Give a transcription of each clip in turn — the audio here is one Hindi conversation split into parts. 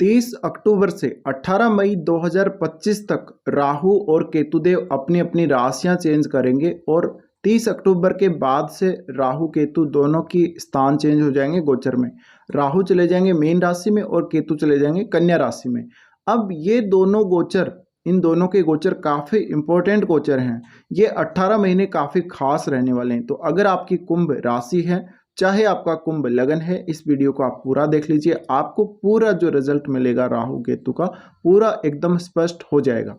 30 अक्टूबर से 18 मई 2025 तक राहु और केतुदेव अपनी अपनी राशियां चेंज करेंगे और 30 अक्टूबर के बाद से राहु केतु दोनों की स्थान चेंज हो जाएंगे गोचर में। राहु चले जाएंगे मीन राशि में और केतु चले जाएंगे कन्या राशि में। अब ये दोनों गोचर, इन दोनों के गोचर काफ़ी इंपॉर्टेंट गोचर हैं। ये 18 महीने काफ़ी खास रहने वाले हैं। तो अगर आपकी कुंभ राशि है, चाहे आपका कुंभ लगन है, इस वीडियो को आप पूरा देख लीजिए। आपको पूरा जो रिजल्ट मिलेगा राहु केतु का, पूरा एकदम स्पष्ट हो जाएगा।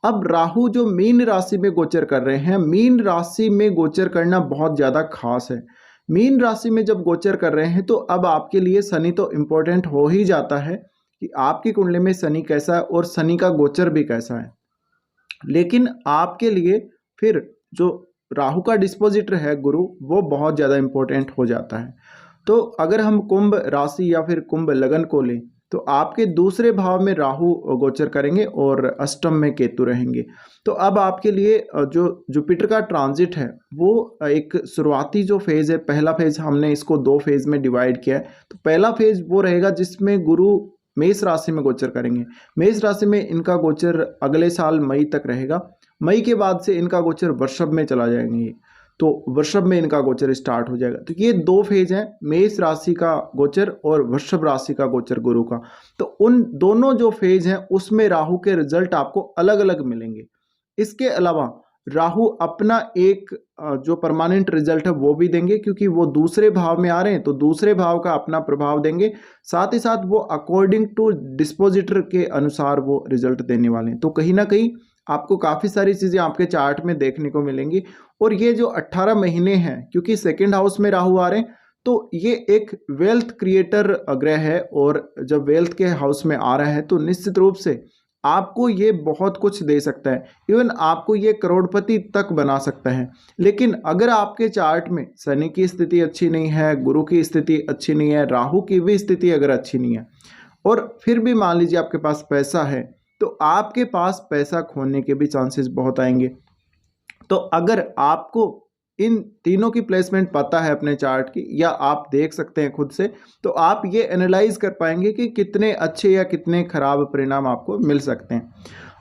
अब राहु जो मीन राशि में गोचर कर रहे हैं, मीन राशि में गोचर करना बहुत ज़्यादा खास है। मीन राशि में जब गोचर कर रहे हैं तो अब आपके लिए शनि तो इम्पोर्टेंट हो ही जाता है कि आपकी कुंडली में शनि कैसा है और शनि का गोचर भी कैसा है। लेकिन आपके लिए फिर जो राहु का डिस्पोजिटर है गुरु, वो बहुत ज़्यादा इम्पोर्टेंट हो जाता है। तो अगर हम कुंभ राशि या फिर कुंभ लगन को लें तो आपके दूसरे भाव में राहु गोचर करेंगे और अष्टम में केतु रहेंगे। तो अब आपके लिए जो जुपिटर का ट्रांजिट है वो एक शुरुआती जो फेज़ है, पहला फेज़ हमने इसको 2 फेज़ में डिवाइड किया है। तो पहला फेज़ वो रहेगा जिसमें गुरु मेष राशि में गोचर करेंगे। मेष राशि में इनका गोचर अगले साल मई तक रहेगा। मई के बाद से इनका गोचर वृषभ में चला जाएंगे, तो वृषभ में इनका गोचर स्टार्ट हो जाएगा। तो ये 2 फेज हैं, मेष राशि का गोचर और वृषभ राशि का गोचर गुरु का। तो उन दोनों जो फेज हैं उसमें राहु के रिजल्ट आपको अलग अलग मिलेंगे। इसके अलावा राहु अपना एक जो परमानेंट रिजल्ट है वो भी देंगे, क्योंकि वो दूसरे भाव में आ रहे हैं तो दूसरे भाव का अपना प्रभाव देंगे। साथ ही साथ वो अकॉर्डिंग टू डिस्पोजिटर के अनुसार वो रिजल्ट देने वाले हैं। तो कहीं ना कहीं आपको काफ़ी सारी चीज़ें आपके चार्ट में देखने को मिलेंगी। और ये जो 18 महीने हैं, क्योंकि सेकेंड हाउस में राहु आ रहे हैं तो ये एक वेल्थ क्रिएटर ग्रह है, और जब वेल्थ के हाउस में आ रहा है तो निश्चित रूप से आपको ये बहुत कुछ दे सकता है। इवन आपको ये करोड़पति तक बना सकता है। लेकिन अगर आपके चार्ट में शनि की स्थिति अच्छी नहीं है, गुरु की स्थिति अच्छी नहीं है, राहु की भी स्थिति अगर अच्छी नहीं है, और फिर भी मान लीजिए आपके पास पैसा है, तो आपके पास पैसा खोने के भी चांसेस बहुत आएंगे। तो अगर आपको इन तीनों की प्लेसमेंट पता है अपने चार्ट की, या आप देख सकते हैं खुद से, तो आप ये एनालाइज कर पाएंगे कि कितने अच्छे या कितने खराब परिणाम आपको मिल सकते हैं।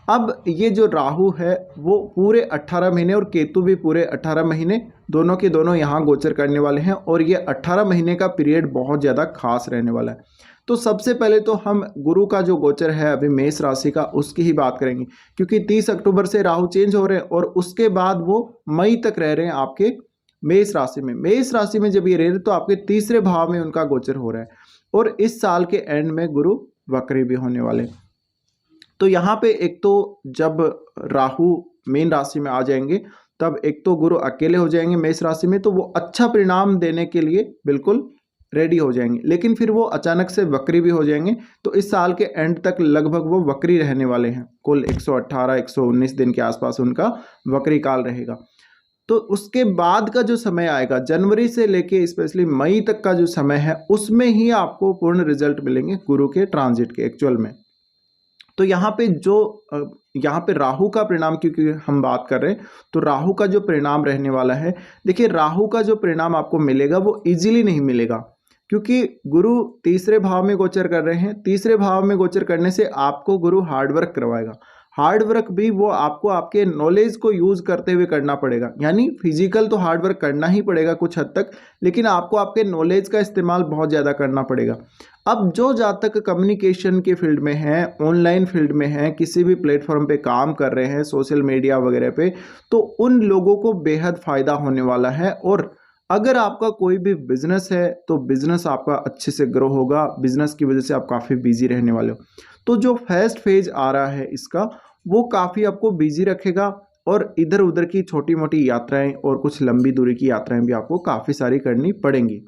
अब ये जो राहु है वो पूरे 18 महीने और केतु भी पूरे 18 महीने, दोनों के दोनों यहाँ गोचर करने वाले हैं, और ये 18 महीने का पीरियड बहुत ज़्यादा खास रहने वाला है। तो सबसे पहले तो हम गुरु का जो गोचर है अभी मेष राशि का, उसकी ही बात करेंगे, क्योंकि 30 अक्टूबर से राहु चेंज हो रहे हैं और उसके बाद वो मई तक रह रहे हैं आपके मेष राशि में। मेष राशि में जब ये रह रहे तो आपके तीसरे भाव में उनका गोचर हो रहा है, और इस साल के एंड में गुरु वक्री भी होने वाले। तो यहाँ पे एक तो जब राहु मीन राशि में आ जाएंगे तब एक तो गुरु अकेले हो जाएंगे मेष राशि में, तो वो अच्छा परिणाम देने के लिए बिल्कुल रेडी हो जाएंगे। लेकिन फिर वो अचानक से वक्री भी हो जाएंगे, तो इस साल के एंड तक लगभग वो वक्री रहने वाले हैं। कुल 118-119 दिन के आसपास उनका वक्री काल रहेगा। तो उसके बाद का जो समय आएगा, जनवरी से लेके स्पेशली मई तक का जो समय है, उसमें ही आपको पूर्ण रिजल्ट मिलेंगे गुरु के ट्रांजिट के एक्चुअल में। तो यहाँ पे जो यहाँ पे राहु का परिणाम क्योंकि हम बात कर रहे हैं, तो राहु का जो परिणाम रहने वाला है, देखिए राहु का जो परिणाम आपको मिलेगा वो इजीली नहीं मिलेगा, क्योंकि गुरु तीसरे भाव में गोचर कर रहे हैं। तीसरे भाव में गोचर करने से आपको गुरु हार्डवर्क करवाएगा। हार्डवर्क भी वो आपको आपके नॉलेज को यूज़ करते हुए करना पड़ेगा, यानी फिजिकल तो हार्डवर्क करना ही पड़ेगा कुछ हद तक, लेकिन आपको आपके नॉलेज का इस्तेमाल बहुत ज़्यादा करना पड़ेगा। अब जो जातक कम्युनिकेशन के फील्ड में हैं, ऑनलाइन फील्ड में हैं, किसी भी प्लेटफॉर्म पे काम कर रहे हैं, सोशल मीडिया वगैरह पे, तो उन लोगों को बेहद फ़ायदा होने वाला है। और अगर आपका कोई भी बिजनेस है तो बिजनेस आपका अच्छे से ग्रो होगा, बिजनेस की वजह से आप काफ़ी बिजी रहने वाले हो। तो जो फर्स्ट फेज आ रहा है इसका, वो काफ़ी आपको बिजी रखेगा, और इधर उधर की छोटी मोटी यात्राएं और कुछ लंबी दूरी की यात्राएं भी आपको काफ़ी सारी करनी पड़ेंगी।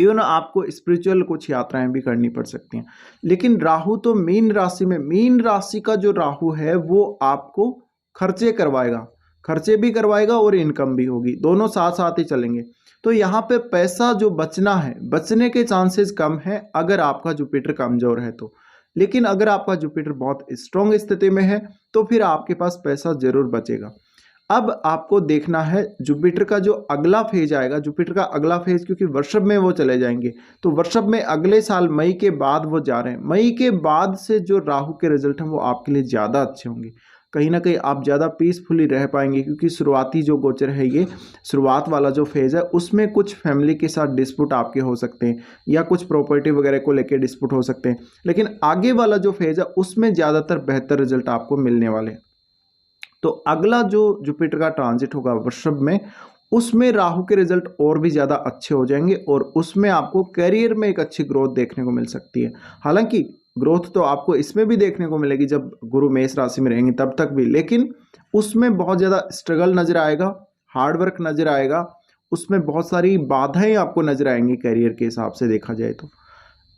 इवन आपको स्पिरिचुअल कुछ यात्राएं भी करनी पड़ सकती हैं। लेकिन राहु तो मीन राशि में, मीन राशि का जो राहु है वो आपको खर्चे करवाएगा, खर्चे भी करवाएगा और इनकम भी होगी, दोनों साथ साथ ही चलेंगे। तो यहाँ पे पैसा जो बचना है, बचने के चांसेस कम है अगर आपका जुपिटर कमजोर है तो। लेकिन अगर आपका जुपिटर बहुत स्ट्रॉन्ग स्थिति में है तो फिर आपके पास पैसा जरूर बचेगा। अब आपको देखना है जुपिटर का जो अगला फेज आएगा, जुपिटर का अगला फेज, क्योंकि वृषभ में वो चले जाएंगे, तो वृषभ में अगले साल मई के बाद वो जा रहे हैं। मई के बाद से जो राहु के रिजल्ट हैं वो आपके लिए ज़्यादा अच्छे होंगे। कहीं ना कहीं आप ज़्यादा पीसफुली रह पाएंगे, क्योंकि शुरुआती जो गोचर है, ये शुरुआत वाला जो फेज़ है उसमें कुछ फैमिली के साथ डिस्प्यूट आपके हो सकते हैं या कुछ प्रॉपर्टी वगैरह को लेकर डिस्प्यूट हो सकते हैं, लेकिन आगे वाला जो फेज़ है उसमें ज़्यादातर बेहतर रिजल्ट आपको मिलने वाले हैं। तो अगला जो जुपिटर का ट्रांजिट होगा वृषभ में, उसमें राहु के रिजल्ट और भी ज़्यादा अच्छे हो जाएंगे और उसमें आपको करियर में एक अच्छी ग्रोथ देखने को मिल सकती है। हालांकि ग्रोथ तो आपको इसमें भी देखने को मिलेगी जब गुरु मेष राशि में रहेंगे तब तक भी, लेकिन उसमें बहुत ज़्यादा स्ट्रगल नज़र आएगा, हार्डवर्क नज़र आएगा, उसमें बहुत सारी बाधाएं आपको नजर आएंगी करियर के हिसाब से देखा जाए तो।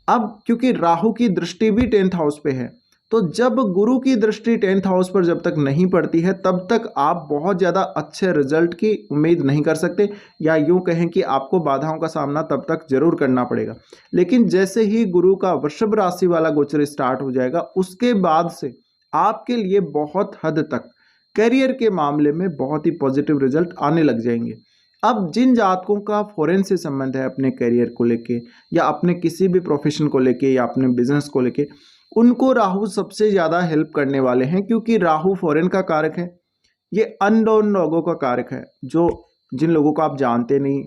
अब क्योंकि राहु की दृष्टि भी 10th हाउस पे है, तो जब गुरु की दृष्टि 10th हाउस पर जब तक नहीं पड़ती है तब तक आप बहुत ज़्यादा अच्छे रिजल्ट की उम्मीद नहीं कर सकते, या यूं कहें कि आपको बाधाओं का सामना तब तक जरूर करना पड़ेगा। लेकिन जैसे ही गुरु का वृषभ राशि वाला गोचर स्टार्ट हो जाएगा, उसके बाद से आपके लिए बहुत हद तक करियर के मामले में बहुत ही पॉजिटिव रिजल्ट आने लग जाएंगे। अब जिन जातकों का फॉरेन से संबंध है अपने करियर को लेके या अपने किसी भी प्रोफेशन को लेके या अपने बिजनेस को लेके, उनको राहु सबसे ज़्यादा हेल्प करने वाले हैं, क्योंकि राहु फॉरेन का कारक है। ये अननोन लोगों का कारक है, जो जिन लोगों को आप जानते नहीं,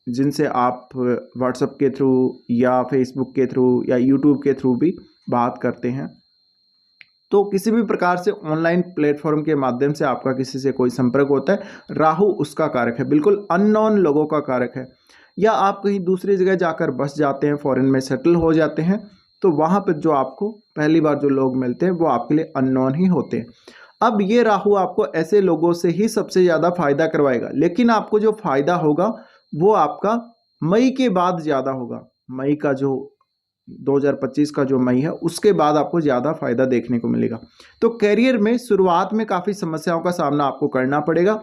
जिनसे आप व्हाट्सएप के थ्रू या फेसबुक के थ्रू या यूट्यूब के थ्रू भी बात करते हैं। तो किसी भी प्रकार से ऑनलाइन प्लेटफॉर्म के माध्यम से आपका किसी से कोई संपर्क होता है, राहु उसका कारक है, बिल्कुल अननोन लोगों का कारक है। या आप कहीं दूसरी जगह जाकर बस जाते हैं, फॉरेन में सेटल हो जाते हैं, तो वहाँ पर जो आपको पहली बार जो लोग मिलते हैं वो आपके लिए अननोन ही होते हैं। अब ये राहु आपको ऐसे लोगों से ही सबसे ज़्यादा फायदा करवाएगा, लेकिन आपको जो फायदा होगा वो आपका मई के बाद ज़्यादा होगा। मई का जो 2025 का जो मई है उसके बाद आपको ज़्यादा फायदा देखने को मिलेगा। तो करियर में शुरुआत में काफ़ी समस्याओं का सामना आपको करना पड़ेगा।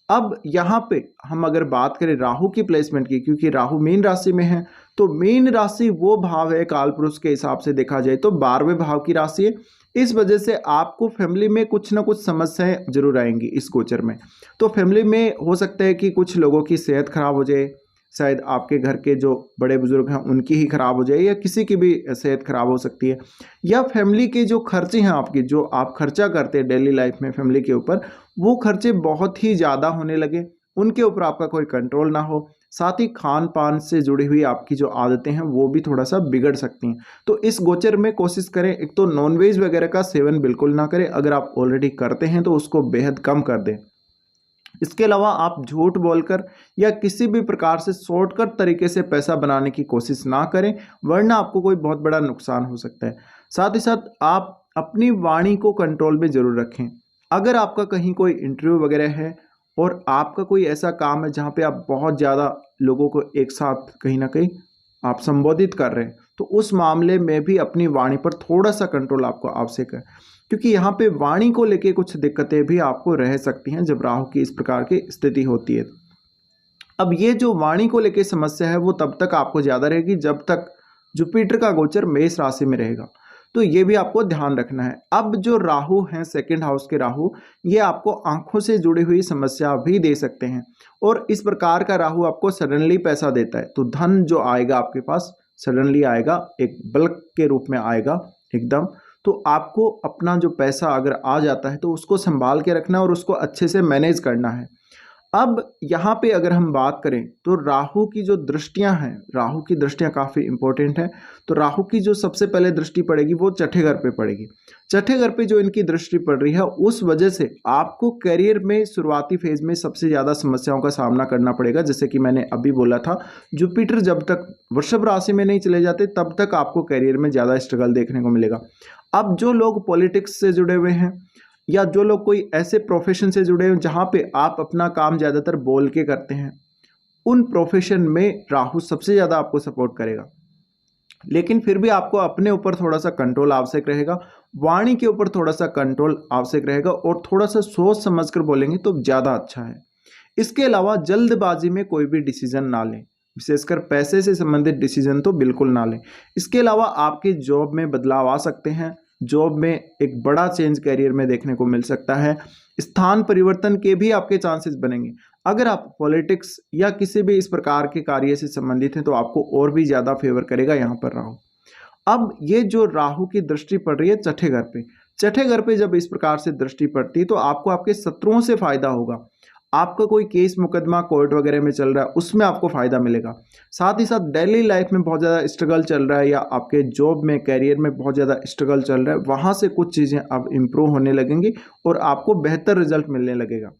अब यहाँ पे हम अगर बात करें राहु की प्लेसमेंट की, क्योंकि राहु मीन राशि में है, तो मीन राशि वो भाव है काल पुरुष के हिसाब से देखा जाए तो 12वें भाव की राशि है। इस वजह से आपको फैमिली में कुछ ना कुछ समस्याएं जरूर आएंगी इस गोचर में। तो फैमिली में हो सकता है कि कुछ लोगों की सेहत खराब हो जाए, शायद आपके घर के जो बड़े बुजुर्ग हैं उनकी ही खराब हो जाए, या किसी की भी सेहत खराब हो सकती है, या फैमिली के जो खर्चे हैं आपकी, जो आप खर्चा करते हैं डेली लाइफ में फैमिली के ऊपर, वो खर्चे बहुत ही ज़्यादा होने लगे, उनके ऊपर आपका कोई कंट्रोल ना हो। साथ ही खान पान से जुड़ी हुई आपकी जो आदतें हैं वो भी थोड़ा सा बिगड़ सकती हैं। तो इस गोचर में कोशिश करें, एक तो नॉनवेज वगैरह का सेवन बिल्कुल ना करें, अगर आप ऑलरेडी करते हैं तो उसको बेहद कम कर दें। इसके अलावा आप झूठ बोलकर या किसी भी प्रकार से शॉर्टकट तरीके से पैसा बनाने की कोशिश ना करें, वरना आपको कोई बहुत बड़ा नुकसान हो सकता है। साथ ही साथ आप अपनी वाणी को कंट्रोल में जरूर रखें। अगर आपका कहीं कोई इंटरव्यू वगैरह है और आपका कोई ऐसा काम है जहाँ पे आप बहुत ज़्यादा लोगों को एक साथ कहीं ना कहीं आप संबोधित कर रहे हैं, तो उस मामले में भी अपनी वाणी पर थोड़ा सा कंट्रोल आपको आवश्यक है, क्योंकि यहाँ पे वाणी को लेके कुछ दिक्कतें भी आपको रह सकती हैं जब राहु की इस प्रकार की स्थिति होती है। अब ये जो वाणी को लेके समस्या है वो तब तक आपको ज़्यादा रहेगी जब तक जुपिटर का गोचर मेष राशि में रहेगा, तो ये भी आपको ध्यान रखना है। अब जो राहु हैं, सेकंड हाउस के राहु, ये आपको आंखों से जुड़ी हुई समस्या भी दे सकते हैं, और इस प्रकार का राहु आपको सडनली पैसा देता है, तो धन जो आएगा आपके पास सडनली आएगा, एक बल्क के रूप में आएगा एकदम। तो आपको अपना जो पैसा अगर आ जाता है तो उसको संभाल के रखना है और उसको अच्छे से मैनेज करना है। अब यहाँ पे अगर हम बात करें तो राहु की जो दृष्टियां हैं, राहु की दृष्टियां काफ़ी इंपॉर्टेंट हैं। तो राहु की जो सबसे पहले दृष्टि पड़ेगी वो छठे घर पे पड़ेगी। छठे घर पे जो इनकी दृष्टि पड़ रही है उस वजह से आपको करियर में शुरुआती फेज में सबसे ज़्यादा समस्याओं का सामना करना पड़ेगा। जैसे कि मैंने अभी बोला था, जुपिटर जब तक वृषभ राशि में नहीं चले जाते तब तक आपको करियर में ज़्यादा स्ट्रगल देखने को मिलेगा। अब जो लोग पॉलिटिक्स से जुड़े हुए हैं या जो लोग कोई ऐसे प्रोफेशन से जुड़े हैं जहाँ पे आप अपना काम ज़्यादातर बोल के करते हैं, उन प्रोफेशन में राहु सबसे ज़्यादा आपको सपोर्ट करेगा। लेकिन फिर भी आपको अपने ऊपर थोड़ा सा कंट्रोल आवश्यक रहेगा, वाणी के ऊपर थोड़ा सा कंट्रोल आवश्यक रहेगा, और थोड़ा सा सोच समझकर बोलेंगे तो ज़्यादा अच्छा है। इसके अलावा जल्दबाजी में कोई भी डिसीजन ना लें, विशेषकर पैसे से संबंधित डिसीजन तो बिल्कुल ना लें। इसके अलावा आपके जॉब में बदलाव आ सकते हैं, जॉब में एक बड़ा चेंज करियर में देखने को मिल सकता है। स्थान परिवर्तन के भी आपके चांसेस बनेंगे। अगर आप पॉलिटिक्स या किसी भी इस प्रकार के कार्य से संबंधित हैं तो आपको और भी ज़्यादा फेवर करेगा यहाँ पर राहु। अब ये जो राहु की दृष्टि पड़ रही है छठे घर पे जब इस प्रकार से दृष्टि पड़ती है तो आपको आपके शत्रुओं से फायदा होगा। आपका कोई केस मुकदमा कोर्ट वगैरह में चल रहा है उसमें आपको फायदा मिलेगा। साथ ही साथ डेली लाइफ में बहुत ज़्यादा स्ट्रगल चल रहा है या आपके जॉब में कैरियर में बहुत ज़्यादा स्ट्रगल चल रहा है, वहाँ से कुछ चीज़ें अब इम्प्रूव होने लगेंगी और आपको बेहतर रिजल्ट मिलने लगेगा।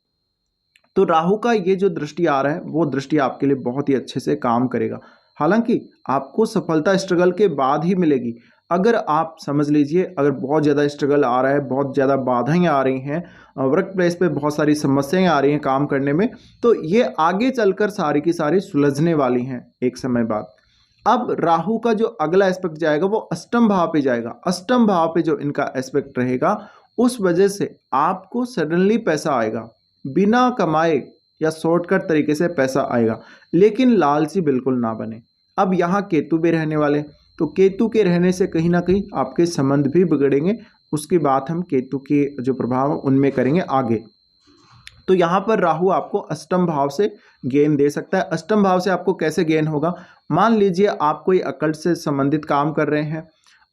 तो राहु का ये जो दृष्टि आ रहा है वो दृष्टि आपके लिए बहुत ही अच्छे से काम करेगा। हालांकि आपको सफलता स्ट्रगल के बाद ही मिलेगी। अगर आप समझ लीजिए अगर बहुत ज़्यादा स्ट्रगल आ रहा है, बहुत ज़्यादा बाधाएं आ रही हैं, वर्क प्लेस पे बहुत सारी समस्याएं आ रही हैं काम करने में, तो ये आगे चलकर सारी की सारी सुलझने वाली हैं एक समय बाद। अब राहु का जो अगला एस्पेक्ट जाएगा वो अष्टम भाव पे जाएगा। अष्टम भाव पे जो इनका एस्पेक्ट रहेगा उस वजह से आपको सडनली पैसा आएगा, बिना कमाए या शॉर्टकट तरीके से पैसा आएगा, लेकिन लालची बिल्कुल ना बने। अब यहाँ केतु भी रहने वाले, तो केतु के रहने से कहीं ना कहीं आपके संबंध भी बिगड़ेंगे। उसकी बात हम केतु के जो प्रभाव उनमें करेंगे आगे। तो यहाँ पर राहु आपको अष्टम भाव से गेन दे सकता है। अष्टम भाव से आपको कैसे गेन होगा, मान लीजिए आप कोई अकल्ट से संबंधित काम कर रहे हैं,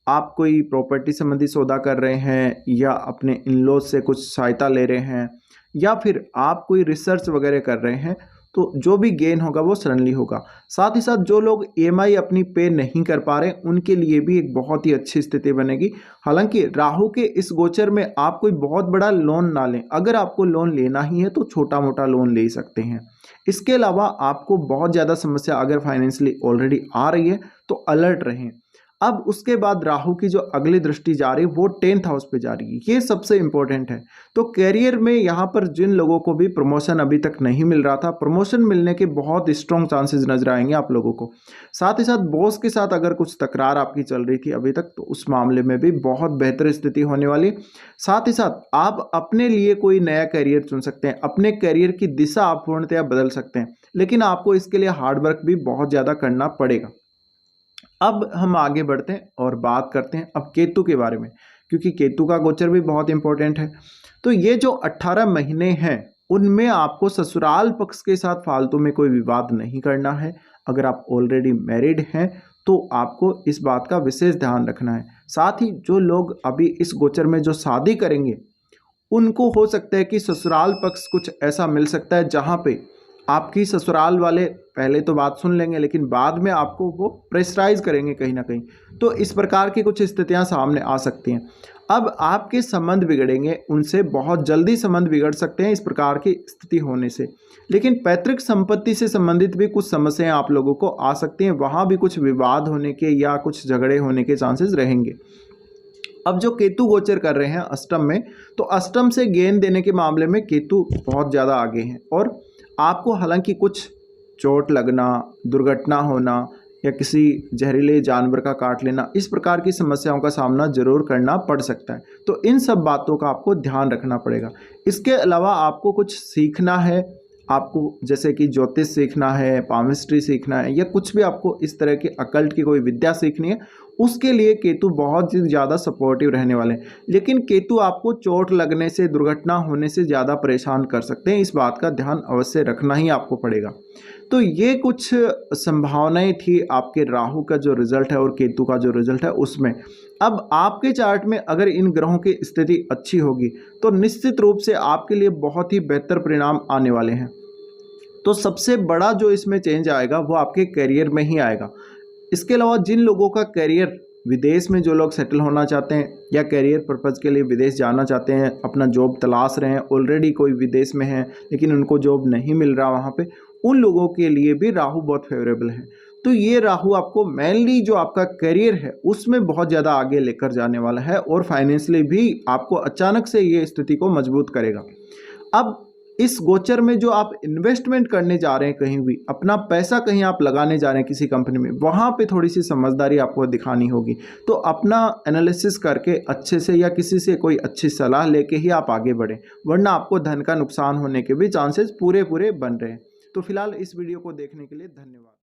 आप कोई प्रॉपर्टी संबंधी सौदा कर रहे हैं या अपने इन लॉज से कुछ सहायता ले रहे हैं या फिर आप कोई रिसर्च वगैरह कर रहे हैं, तो जो भी गेन होगा वो सडनली होगा। साथ ही साथ जो लोग ईएमआई अपनी पे नहीं कर पा रहे उनके लिए भी एक बहुत ही अच्छी स्थिति बनेगी। हालांकि राहु के इस गोचर में आप कोई बहुत बड़ा लोन ना लें। अगर आपको लोन लेना ही है तो छोटा मोटा लोन ले सकते हैं। इसके अलावा आपको बहुत ज़्यादा समस्या अगर फाइनेंशियली ऑलरेडी आ रही है तो अलर्ट रहें। अब उसके बाद राहु की जो अगली दृष्टि जा रही है वो 10th हाउस पे जा रही है, ये सबसे इंपॉर्टेंट है। तो कैरियर में यहाँ पर जिन लोगों को भी प्रमोशन अभी तक नहीं मिल रहा था, प्रमोशन मिलने के बहुत स्ट्रॉन्ग चांसेस नजर आएंगे आप लोगों को। साथ ही साथ बॉस के साथ अगर कुछ तकरार आपकी चल रही थी अभी तक तो उस मामले में भी बहुत बेहतर स्थिति होने वाली है। साथ ही साथ आप अपने लिए कोई नया कैरियर चुन सकते हैं, अपने कैरियर की दिशा आप पूर्णतया बदल सकते हैं, लेकिन आपको इसके लिए हार्डवर्क भी बहुत ज़्यादा करना पड़ेगा। अब हम आगे बढ़ते हैं और बात करते हैं अब केतु के बारे में, क्योंकि केतु का गोचर भी बहुत इंपॉर्टेंट है। तो ये जो 18 महीने हैं उनमें आपको ससुराल पक्ष के साथ फालतू में कोई विवाद नहीं करना है। अगर आप ऑलरेडी मैरिड हैं तो आपको इस बात का विशेष ध्यान रखना है। साथ ही जो लोग अभी इस गोचर में जो शादी करेंगे उनको हो सकता है कि ससुराल पक्ष कुछ ऐसा मिल सकता है जहाँ पे आपकी ससुराल वाले पहले तो बात सुन लेंगे लेकिन बाद में आपको वो प्रेशराइज करेंगे कहीं ना कहीं। तो इस प्रकार की कुछ स्थितियां सामने आ सकती हैं। अब आपके संबंध बिगड़ेंगे, उनसे बहुत जल्दी संबंध बिगड़ सकते हैं इस प्रकार की स्थिति होने से। लेकिन पैतृक संपत्ति से संबंधित भी कुछ समस्याएं आप लोगों को आ सकती हैं, वहाँ भी कुछ विवाद होने के या कुछ झगड़े होने के चांसेस रहेंगे। अब जो केतु गोचर कर रहे हैं अष्टम में, तो अष्टम से गेन देने के मामले में केतु बहुत ज़्यादा आगे हैं और आपको हालांकि कुछ चोट लगना, दुर्घटना होना या किसी जहरीले जानवर का काट लेना, इस प्रकार की समस्याओं का सामना जरूर करना पड़ सकता है। तो इन सब बातों का आपको ध्यान रखना पड़ेगा। इसके अलावा आपको कुछ सीखना है, आपको जैसे कि ज्योतिष सीखना है, पामिस्ट्री सीखना है या कुछ भी आपको इस तरह के अकल्ट की कोई विद्या सीखनी है, उसके लिए केतु बहुत ही ज़्यादा सपोर्टिव रहने वाले हैं। लेकिन केतु आपको चोट लगने से, दुर्घटना होने से ज़्यादा परेशान कर सकते हैं, इस बात का ध्यान अवश्य रखना ही आपको पड़ेगा। तो ये कुछ संभावनाएं थी आपके राहु का जो रिजल्ट है और केतु का जो रिजल्ट है उसमें। अब आपके चार्ट में अगर इन ग्रहों की स्थिति अच्छी होगी तो निश्चित रूप से आपके लिए बहुत ही बेहतर परिणाम आने वाले हैं। तो सबसे बड़ा जो इसमें चेंज आएगा वो आपके करियर में ही आएगा। इसके अलावा जिन लोगों का करियर विदेश में, जो लोग सेटल होना चाहते हैं या करियर पर्पज़ के लिए विदेश जाना चाहते हैं, अपना जॉब तलाश रहे हैं, ऑलरेडी कोई विदेश में है लेकिन उनको जॉब नहीं मिल रहा वहाँ पे, उन लोगों के लिए भी राहु बहुत फेवरेबल है। तो ये राहु आपको मेनली जो आपका करियर है उसमें बहुत ज़्यादा आगे लेकर जाने वाला है और फाइनेंशियली भी आपको अचानक से ये स्थिति को मजबूत करेगा। अब इस गोचर में जो आप इन्वेस्टमेंट करने जा रहे हैं, कहीं भी अपना पैसा कहीं आप लगाने जा रहे हैं किसी कंपनी में, वहाँ पे थोड़ी सी समझदारी आपको दिखानी होगी। तो अपना एनालिसिस करके अच्छे से या किसी से कोई अच्छी सलाह लेके ही आप आगे बढ़ें, वरना आपको धन का नुकसान होने के भी चांसेस पूरे बन रहे हैं। तो फिलहाल इस वीडियो को देखने के लिए धन्यवाद।